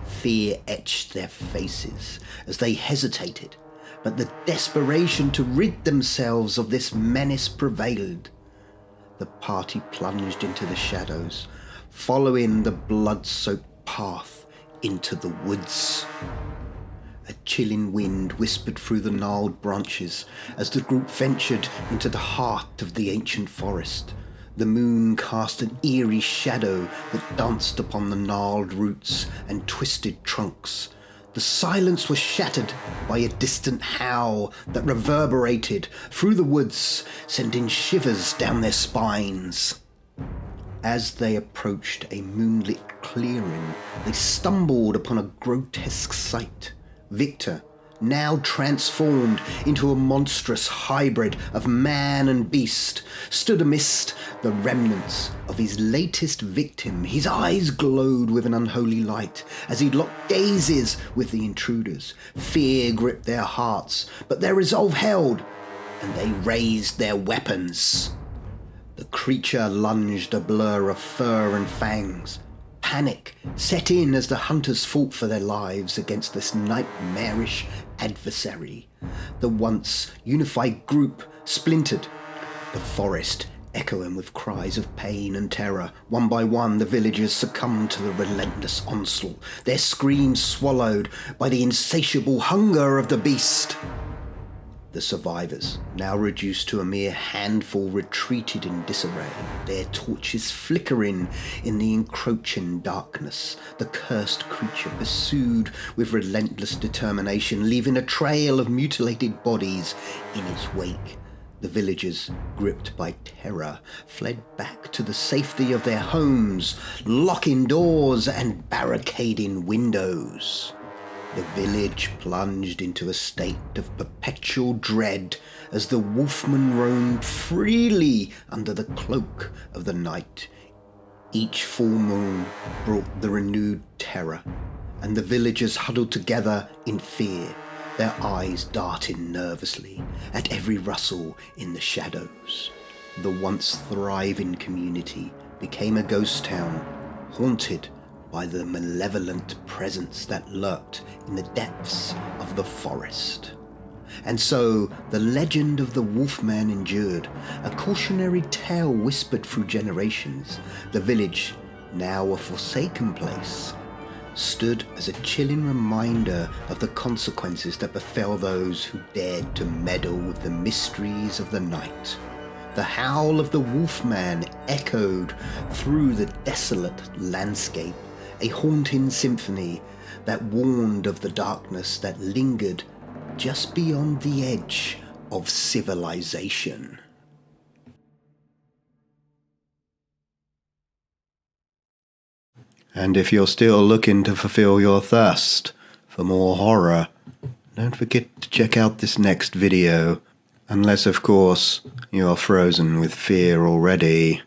S1: Fear etched their faces as they hesitated, but the desperation to rid themselves of this menace prevailed. The party plunged into the shadows, following the blood-soaked path into the woods. A chilling wind whispered through the gnarled branches as the group ventured into the heart of the ancient forest. The moon cast an eerie shadow that danced upon the gnarled roots and twisted trunks. The silence was shattered by a distant howl that reverberated through the woods, sending shivers down their spines. As they approached a moonlit clearing, they stumbled upon a grotesque sight. Victor, now transformed into a monstrous hybrid of man and beast, stood amidst the remnants of his latest victim. His eyes glowed with an unholy light as he locked gazes with the intruders. Fear gripped their hearts, but their resolve held, and they raised their weapons. The creature lunged, a blur of fur and fangs. Panic set in as the hunters fought for their lives against this nightmarish adversary. The once unified group splintered, the forest echoing with cries of pain and terror. One by one, the villagers succumbed to the relentless onslaught, their screams swallowed by the insatiable hunger of the beast. The survivors, now reduced to a mere handful, retreated in disarray, their torches flickering in the encroaching darkness. The cursed creature pursued with relentless determination, leaving a trail of mutilated bodies in its wake. The villagers, gripped by terror, fled back to the safety of their homes, locking doors and barricading windows. The village plunged into a state of perpetual dread as the wolfman roamed freely under the cloak of the night. Each full moon brought the renewed terror, and the villagers huddled together in fear, their eyes darting nervously at every rustle in the shadows. The once thriving community became a ghost town, haunted by the malevolent presence that lurked in the depths of the forest. And so the legend of the Wolfman endured, a cautionary tale whispered through generations. The village, now a forsaken place, stood as a chilling reminder of the consequences that befell those who dared to meddle with the mysteries of the night. The howl of the Wolfman echoed through the desolate landscape a haunting symphony that warned of the darkness that lingered just beyond the edge of civilization. And if you're still looking to fulfill your thirst for more horror, don't forget to check out this next video, unless of course you are frozen with fear already.